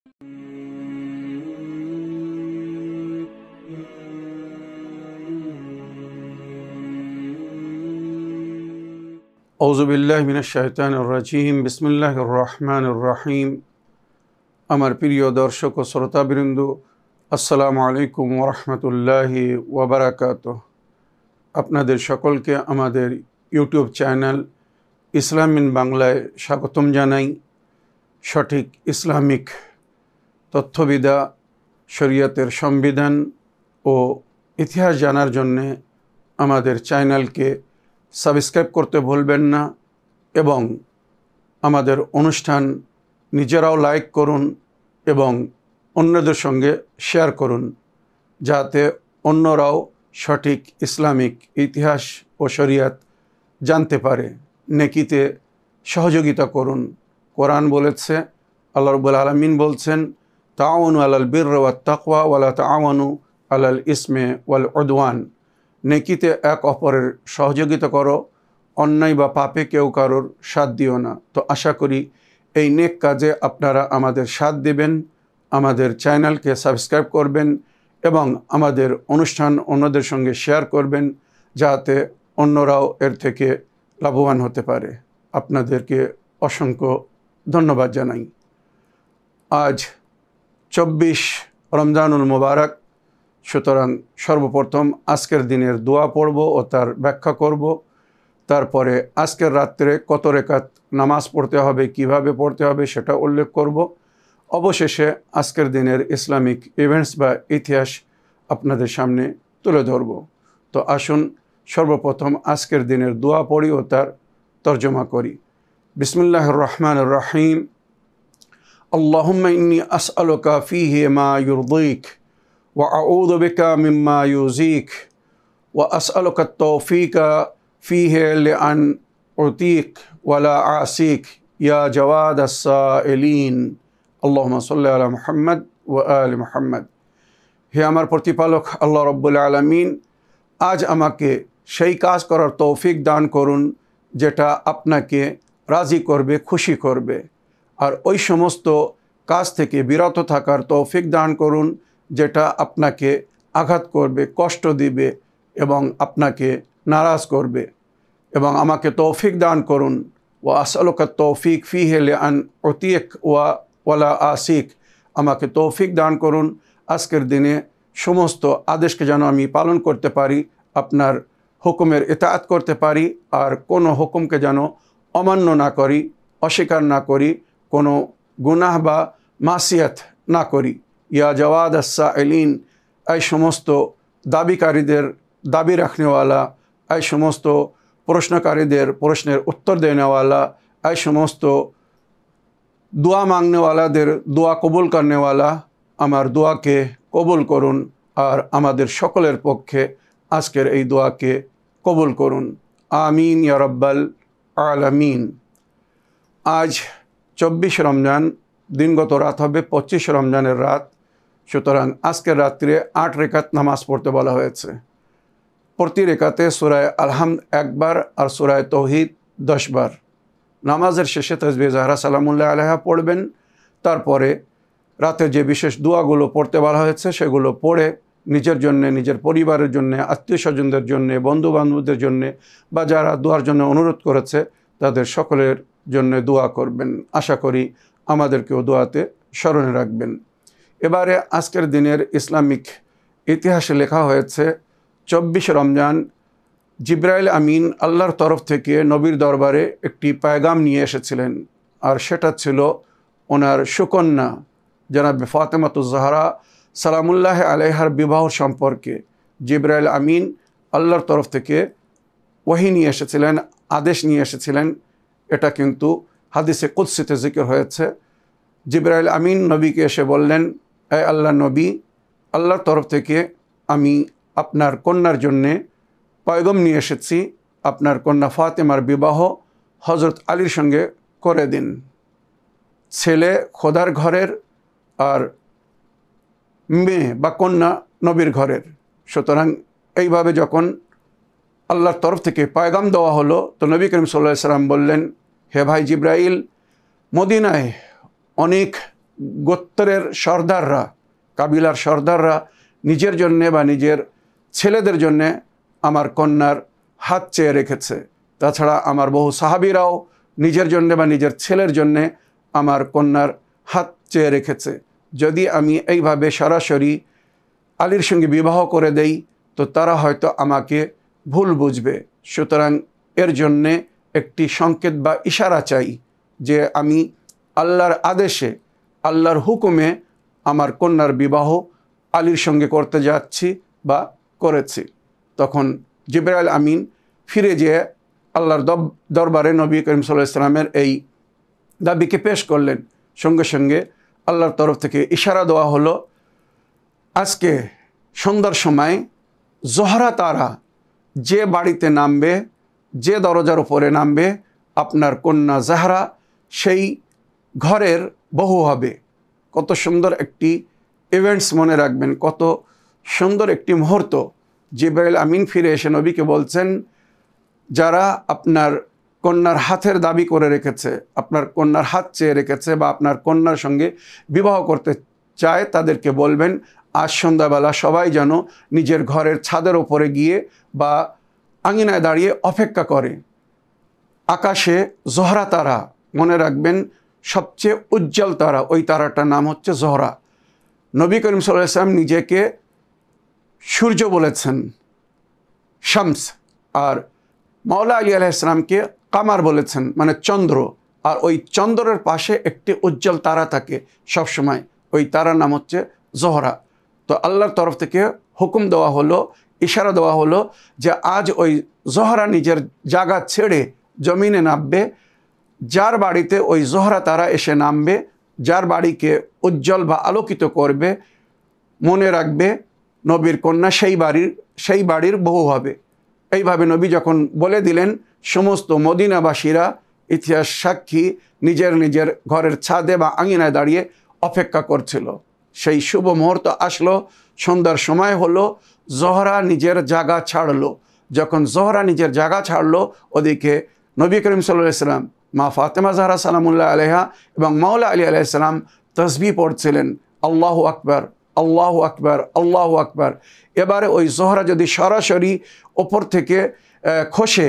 আউযুবিল্লাহি মিনাশ শাইতানির রাজীম। বিসমিল্লাহির রহমানির রহিম। আমার প্রিয় দর্শক ও শ্রোতাবৃন্দ, আসসালামু আলাইকুম ওয়া রাহমাতুল্লাহি ওয়া বারাকাতুহু। আপনাদের সকলকে আমাদের ইউটিউব চ্যানেল ইসলাম ইন বাংলায় স্বাগতম জানাই। সঠিক ইসলামিক তথ্যবিদা, শরীয়তের সংবিধান ও ইতিহাস জানার জন্যে আমাদের চ্যানেলকে সাবস্ক্রাইব করতে ভুলবেন না এবং আমাদের অনুষ্ঠান নিজেরাও লাইক করুন এবং অন্যদের সঙ্গে শেয়ার করুন, যাতে অন্যরাও সঠিক ইসলামিক ইতিহাস ও শরীয়ত জানতে পারে। নেকিতে সহযোগিতা করুন। কোরআন বলেছে, আল্লাহ রাব্বুল আলামিন বলছেন, তাআওয়ানু আলাল বিররি ওয়াত তাকওয়া ওয়া লা তাআওয়ানু আলাল ইসমি ওয়াল উদওয়ান। নেকিতে এক অপরের সহযোগিতা করো, অন্যায় বা পাপে কেউ কারোর সাথ দিও না। তো আশা করি এই নেক কাজে আপনারা আমাদের সাথ দেবেন, আমাদের চ্যানেলকে সাবস্ক্রাইব করবেন এবং আমাদের অনুষ্ঠান অন্যদের সঙ্গে শেয়ার করবেন, যাতে অন্যরাও এর থেকে লাভবান হতে পারে। আপনাদেরকে অসংখ্য ধন্যবাদ জানাই। আজ 24 রমজানুল মুবারক। সুতরাং সর্বপ্রথম আজকের দিনের দোয়া পড়ব ও তার ব্যাখ্যা করব। তারপরে আজকের রাত্রে কত রেকাত নামাজ পড়তে হবে, কিভাবে পড়তে হবে সেটা উল্লেখ করব। অবশেষে আজকের দিনের ইসলামিক ইভেন্টস বা ইতিহাস আপনাদের সামনে তুলে ধরব। তো আসুন সর্বপ্রথম আজকের দিনের দোয়া পড়ি ও তার তর্জমা করি। বিসমিল্লাহির রহমানির রহিম। আল্লাহুম্মা ইন্নী আসআলুকা ফীহি মা ইউরদীক ওয়া আউযু বিকা মিম্মা ইউযীক ওয়া আসআলুকা আত-তাওফীকা ফীহি লিআন উতীক ওয়া লা আসীক ইয়া জাওয়াদ আস-সাইলিন। আল্লাহুম্মা সাল্লি আলা মুহাম্মদ ওয়া আলি মুহাম্মদ। হে আমার প্রতিপালক আল্লাহ রাব্বুল আলামিন, আজ আমাকে সেই কাজ করার তৌফিক দান করুন যেটা আপনাকে রাজি করবে, খুশি করবে, আর ওই সমস্ত কাজ থেকে বিরত থাকার তৌফিক দান করুন যেটা আপনাকে আঘাত করবে, কষ্ট দিবে এবং আপনাকে নারাজ করবে। এবং আমাকে তৌফিক দান করুন, ওয়া আসআলুকা তৌফিক ফীহি লিআন উতীক ওয়া লা আসীক। আমাকে তৌফিক দান করুন আজকের দিনে সমস্ত আদেশকে যেন আমি পালন করতে পারি, আপনার হুকুমের ইতাআত করতে পারি, আর কোনো হুকুমকে যেন অমান্য না করি, অস্বীকার না করি, কোনো গুনাহ বা মাসিয়াত না করি। ইয়া জাওয়াদ আস-সাইলিন, এই সমস্ত দাবিকারীদের দাবি রাখনেওয়ালা, এই সমস্ত প্রশ্নকারীদের প্রশ্নের উত্তর দেনেওয়ালা, এই সমস্ত দোয়া মাংনেওয়ালাদের দোয়া কবুল করনেওয়ালা, আমার দোয়াকে কবুল করুন আর আমাদের সকলের পক্ষে আজকের এই দোয়াকে কবুল করুন। আমিন ইয়া রাব্বাল আলামিন। আজ 24 রমজান, দিনগত রাত হবে 25 রমজানের রাত। সুতরাং আজকের রাত্রে 8 রেকাত নামাজ পড়তে বলা হয়েছে। প্রতি রেকাতে সূরা আল-হামদ 1 বার আর সূরা তাওহীদ 10 বার। নামাজের শেষে তাসবিহ জাহরা সালামুল্লাহ আলাইহা পড়বেন। তারপরে রাতে যে বিশেষ দোয়াগুলো পড়তে বলা হয়েছে সেগুলো পড়ে নিজের জন্যে, নিজের পরিবারের জন্যে, আত্মীয় স্বজনদের জন্যে, বন্ধুবান্ধবদের জন্যে বা যারা দোয়ার জন্য অনুরোধ করেছে তাদের সকলের জন্য দোয়া করবেন। আশা করি আমাদেরকেও দোয়াতে স্মরণে রাখবেন। এবারে আজকের দিনের ইসলামিক ইতিহাসে লেখা হয়েছে 24 রমজান জিবরাইল আমিন আল্লাহর তরফ থেকে নবীর দরবারে একটি পায়গাম নিয়ে এসেছিলেন, আর সেটা ছিল ওনার সুকন্যা জনাবে ফাতেমাতুজ জাহরা সালামুল্লাহ আলাইহার বিবাহ সম্পর্কে। জিবরাইল আমিন আল্লাহর তরফ থেকে ওহী নিয়ে এসেছিলেন, আদেশ নিয়ে এসেছিলেন। এটা কিন্তু হাদিসে কুদসিতে জিকির হয়েছে। জিবরাইল আমিন নবীকে এসে বললেন, হে আল্লাহ নবী, আল্লাহর তরফ থেকে আমি আপনার কন্যার জন্যে পয়গম নিয়ে এসেছি। আপনার কন্যা ফাতেমার বিবাহ হজরত আলীর সঙ্গে করে দিন। ছেলে খোদার ঘরের আর মেয়ে বা কন্যা নবীর ঘরের। সুতরাং এইভাবে যখন আল্লাহর তরফ থেকে পয়গাম দেওয়া হলো, তো নবী করিম সাল্লাল্লাহু আলাইহি সাল্লাম বললেন, হে ভাই জিবরাইল, মদিনায় অনেক গোত্রের সর্দাররা, কাবিলার সর্দাররা নিজের জন্যে বা নিজের ছেলেদের জন্যে আমার কন্যার হাত চেয়ে রেখেছে। তাছাড়া আমার বহু সাহাবীরাও নিজের জন্যে বা নিজের ছেলের জন্যে আমার কন্যার হাত চেয়ে রেখেছে। যদি আমি এইভাবে সরাসরি আলীর সঙ্গে বিবাহ করে দেই তো তারা হয়তো আমাকে ভুল বুঝবে। সুতরাং এর জন্যে একটি সংকেত বা ইশারা চাই যে আমি আল্লাহর আদেশে, আল্লাহর হুকুমে আমার কন্যার বিবাহ আলীর সঙ্গে করতে যাচ্ছি বা করেছি। তখন জিবরাইল আমিন ফিরে যেয়ে আল্লাহর দরবারে নবী করিম সাল্লাল্লাহু আলাইহি ওয়াসাল্লামের এই দাবিকে পেশ করলেন। সঙ্গে সঙ্গে আল্লাহর তরফ থেকে ইশারা দেওয়া হলো, আজকে সন্ধ্যার সময় জোহরা তারা যে বাড়িতে নামবে, যে দরজার উপরে নামবে, আপনার কন্যা জাহরা সেই ঘরের বহূ হবে। কত সুন্দর একটি ইভেন্টস, মনে রাখবেন, কত সুন্দর একটি মুহূর্ত। জিবরাইল আমিন ফিরে এসে নবীকে বলছেন, যারা আপনার কন্যার হাতের দাবি করে রেখেছে, আপনার কন্যার হাত চেয়ে রেখেছে বা আপনার কন্যার সঙ্গে বিবাহ করতে চায়, তাদেরকে বলবেন আজ সন্ধ্যাবেলা সবাই যেন নিজের ঘরের ছাদের ওপরে গিয়ে বা আঙিনায় দাঁড়িয়ে অপেক্ষা করে। আকাশে জোহরা তারা, মনে রাখবেন, সবচেয়ে উজ্জ্বল তারা, ওই তারাটার নাম হচ্ছে জোহরা। নবী করিম সাল্লাল্লাহু আলাইহি ওয়াসাল্লাম নিজেকে সূর্য বলেছেন, শামস, আর মাওলা আলী আলাইহিস সালামকে কামার বলেছেন, মানে চন্দ্র। আর ওই চন্দ্রের পাশে একটি উজ্জ্বল তারা থাকে সবসময়, ওই তারার নাম হচ্ছে জোহরা। তো আল্লাহর তরফ থেকে হুকুম দেওয়া হলো, ইশারা দেওয়া হলো যে আজ ওই জোহরা নিজের জায়গা ছেড়ে জমিনে নামবে। যার বাড়িতে ওই জোহরা তারা এসে নামবে, যার বাড়িকে উজ্জ্বল বা আলোকিত করবে, মনে রাখবে নবীর কন্যা সেই বাড়ির বহূ হবে। এইভাবে নবী যখন বলে দিলেন, সমস্ত মদিনাবাসীরা, ইতিহাস সাক্ষী, নিজের নিজের ঘরের ছাদে বা আঙিনায় দাঁড়িয়ে অপেক্ষা করছিল। সেই শুভ মুহূর্ত আসলো, সন্ধ্যার সময় হলো, জোহরা নিজের জায়গা ছাড়লো। যখন জোহরা নিজের জায়গা ছাড়লো, ওদিকে নবী করিম সাল্লাল্লাহু আলাইহি ওয়াসাল্লাম, মা ফাতেমা জাহরা সালামুল্লাহ আলাইহা এবং মাওলা আলী আলাইহিস সালাম তাসবিহ পড়ছিলেন, আল্লাহু আকবার, আল্লাহু আকবার, আল্লাহু আকবার। এবারে ওই জোহরা যদি সরাসরি ওপর থেকে খসে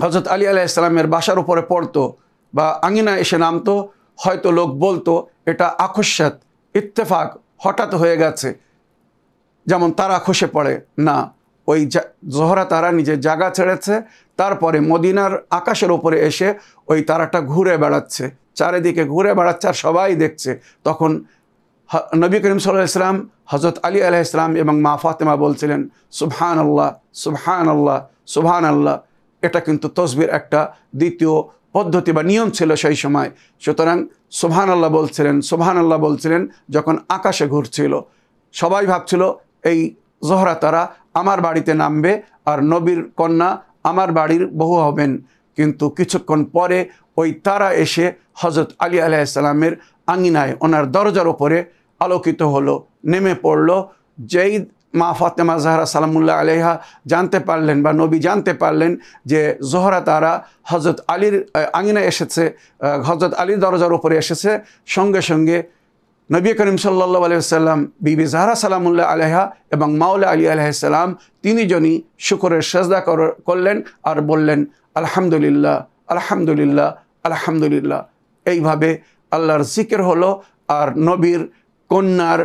হযরত আলী আলাইহিস সালামের বাসার উপরে পড়তো বা আঙিনা এসে নামতো, হয়তো লোক বলতো এটা আকস্মাত, ইত্তেফাক, হঠাৎ হয়ে গেছে, যেমন তারা খসে পড়ে। না, ওই জোহরা তারা নিজের জায়গা ছেড়েছে, তারপরে মদিনার আকাশের ওপরে এসে ওই তারাটা ঘুরে বেড়াচ্ছে, চারিদিকে ঘুরে বেড়াচ্ছে, আর সবাই দেখছে। তখন নবী করিম সাল্লাল্লাহু আলাইহি ওয়াসাল্লাম, হযরত আলী আলাইহিস সালাম এবং মা ফাতেমা বলছিলেন, সুবহানাল্লাহ, সুবহানাল্লাহ, সুবহানাল্লাহ। এটা কিন্তু তসবির একটা দ্বিতীয় পদ্ধতি বা নিয়ম ছিল সেই সময়। সুতরাং সুবহানাল্লাহ বলছিলেন, সুবহানাল্লাহ বলছিলেন যখন আকাশে ঘুরছিল। সবাই ভাবছিল এই জোহরা তারা আমার বাড়িতে নামবে আর নবীর কন্যা আমার বাড়ির বহূ হবেন। কিন্তু কিছুক্ষণ পরে ওই তারা এসে হযরত আলী আলাইহিস সালামের আঙিনায়, ওনার দরজার ওপরে আলোকিত হলো, নেমে পড়লো। যেই মা ফাতেমা জাহরা সালামুল্লাহ আলাইহা জানতে পারলেন বা নবী জানতে পারলেন যে জোহরা তারা হযরত আলীর আঙিনায় এসেছে, হযরত আলীর দরজার উপরে এসেছে, সঙ্গে সঙ্গে নবী করিম সাল্লাল্লাহু আলাইহি ওয়াসাল্লাম, বিবি জাহরা সালামুল্লাহ আলাইহা এবং মাওলা আলী আলাইহিস সালাম তিনজনই শুকরের সেজদা করলেন আর বললেন আলহামদুলিল্লাহ, আলহামদুলিল্লাহ, আলহামদুলিল্লাহ। এইভাবে আল্লাহর জিকির হলো আর নবীর কন্যার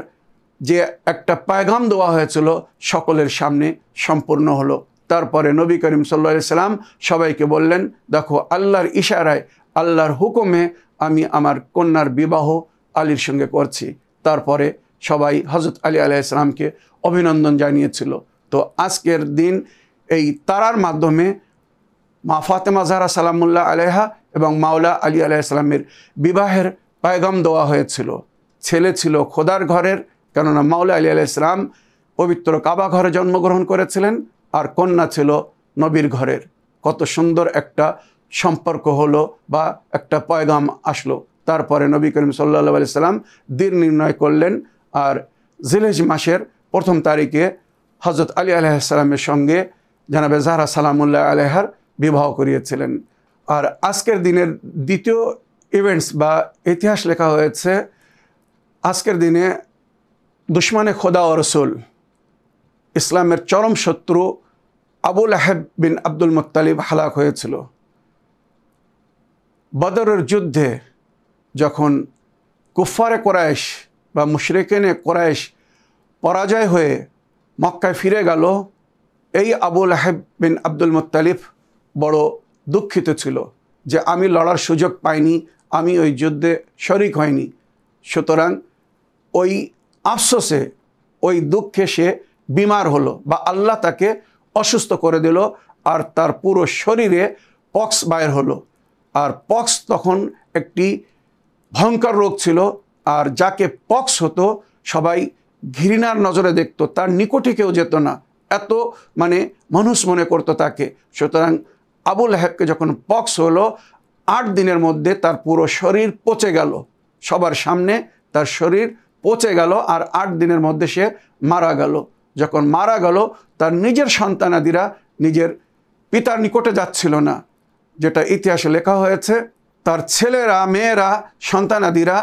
যে একটা পায়গাম দেওয়া হয়েছিল সকলের সামনে সম্পূর্ণ হলো। তারপরে নবী করিম সাল্লাল্লাহু আলাইহি ওয়াসাল্লাম সবাইকে বললেন, দেখো আল্লাহর ইশারায়, আল্লাহর হুকুমে আমি আমার কন্যার বিবাহ আলীর সঙ্গে করছি। তারপরে সবাই হযরত আলী আলাইহিস সালামকে অভিনন্দন জানিয়েছিল। তো আজকের দিন এই তারার মাধ্যমে মা ফাতেমা জাহরা সালামুল্লাহ আলাইহা এবং মাওলা আলী আলাইহিস সালামের বিবাহের পায়গাম দেওয়া হয়েছিল। ছেলে ছিল খোদার ঘরের, কেননা মাওলা আলী আলাইহিস সালাম পবিত্র কাবা ঘরে জন্মগ্রহণ করেছিলেন, আর কন্যা ছিল নবীর ঘরের। কত সুন্দর একটা সম্পর্ক হলো বা একটা পয়গাম আসলো। তারপরে নবী করিম সাল্লাল্লাহু আলাইহি সাল্লাম দিন নির্ণয় করলেন, আর জিলহজ মাসের প্রথম তারিখে হযরত আলী আলাইহিস সালামের সঙ্গে জানাবে জাহরা সালামুল্লাহ আলাইহার বিবাহ করিয়েছিলেন। আর আজকের দিনের দ্বিতীয় ইভেন্টস বা ইতিহাস লেখা হয়েছে আজকের দিনে দুশমনে খোদা ও রসুল, ইসলামের চরম শত্রু আবু লাহাব বিন আব্দুল মুত্তালিব হালাক হয়েছিল। বদরের যুদ্ধে যখন কুফারে কোরাইশ বা মুশরিকিনে কোরাইশ পরাজয় হয়ে মক্কায় ফিরে গেল, এই আবু লাহাব বিন আব্দুল মুত্তালিব বড় দুঃখিত ছিল যে আমি লড়ার সুযোগ পাইনি, আমি ওই যুদ্ধে শরিক হয়নি। সুতরাং ওই আফসোসে, ওই দুঃখে সে বিমার হলো বা আল্লাহ তাকে অসুস্থ করে দিল, আর তার পুরো শরীরে পক্স বাইর হলো। আর পক্স তখন একটি ভয়ঙ্কর রোগ ছিল, আর যাকে পক্স হতো সবাই ঘৃণার নজরে দেখতো, তার নিকটে কেউ যেত না, এত মানুষ মনে করতো তাকে। সুতরাং আবু লাহাবকে যখন পক্স হলো, 8 দিনের মধ্যে তার পুরো শরীর পচে গেল, সবার সামনে তার শরীর পচে গেল, আর 8 দিনের মধ্যে সে মারা গেল। যখন মারা গেল, তার নিজের সন্তানাদিরা নিজের পিতার নিকটে যাচ্ছিল না, যেটা ইতিহাসে লেখা হয়েছে। তার ছেলেরা, মেয়েরা, সন্তানাদিরা,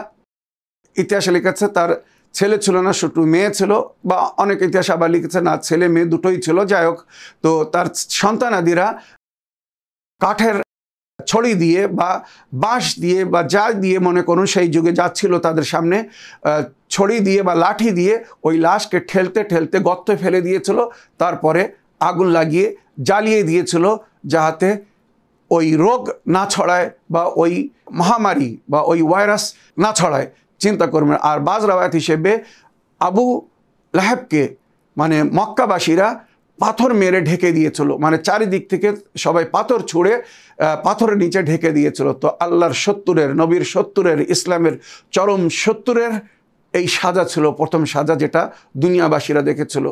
ইতিহাসে লিখেছে তার ছেলে ছিল না, শুধু মেয়ে ছিল, বা অনেক ইতিহাস আবার লিখেছে না, ছেলে মেয়ে দুটোই ছিল। যাই হোক, তো তার সন্তানাদিরা কাঠের ছড়ি দিয়ে বা বাঁশ দিয়ে বা যা দিয়ে মনে করুন সেই যুগে যাচ্ছিল তাদের সামনে, ছড়ি দিয়ে বা লাঠি দিয়ে ওই লাশকে ঠেলতে ঠেলতে গর্তে ফেলে দিয়েছিল। তারপরে আগুন লাগিয়ে জ্বালিয়ে দিয়েছিল, যাহাতে ওই রোগ না ছড়ায় বা ওই মহামারী বা ওই ভাইরাস না ছড়ায়। চিন্তা করবেন। আর বাজ রাওয়ায়াত হিসেবে আবু লাহাবকে মক্কাবাসীরা পাথর মেরে ঢেকে দিয়েছিল, চারিদিক থেকে সবাই পাথর ছুঁড়ে পাথরের নিচে ঢেকে দিয়েছিল। তো আল্লাহর সত্তরের, নবীর সত্তরের, ইসলামের চরম সত্তরের এই সাজা ছিল প্রথম সাজা, যেটা দুনিয়াবাসীরা দেখেছিল।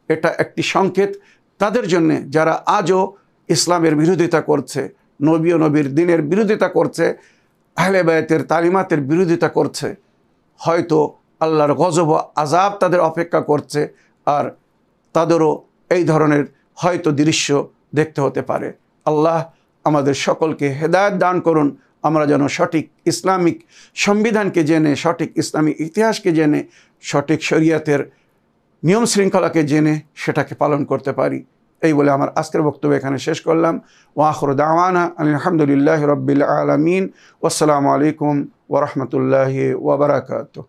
এটা একটি সংকেত তাদের জন্যে যারা আজও ইসলামের বিরোধিতা করছে, নবী ও নবীর দিনের বিরোধিতা করছে, আহলে বায়তের তালিমাতের বিরোধিতা করছে। হয়তো আল্লাহর গজব ও আযাব তাদের অপেক্ষা করছে, আর তাদেরও এই ধরনের হয়তো দৃশ্য দেখতে হতে পারে। আল্লাহ আমাদের সকলকে হেদায়েত দান করুন, আমরা যেন সঠিক ইসলামিক সংবিধানকে জেনে, সঠিক ইসলামিক ইতিহাসকে জেনে, সঠিক শরীয়তের নিয়ম শৃঙ্খলাকে জেনে সেটাকে পালন করতে পারি। এই বলে আমার আজকের বক্তব্য এখানে শেষ করলাম। ওয়া আখিরু দাওয়ানা আলহামদুলিল্লাহি রাব্বিল আলামিন। ওয়াসসালামু আলাইকুম ওয়া রাহমাতুল্লাহি ওয়া বারাকাতুহু।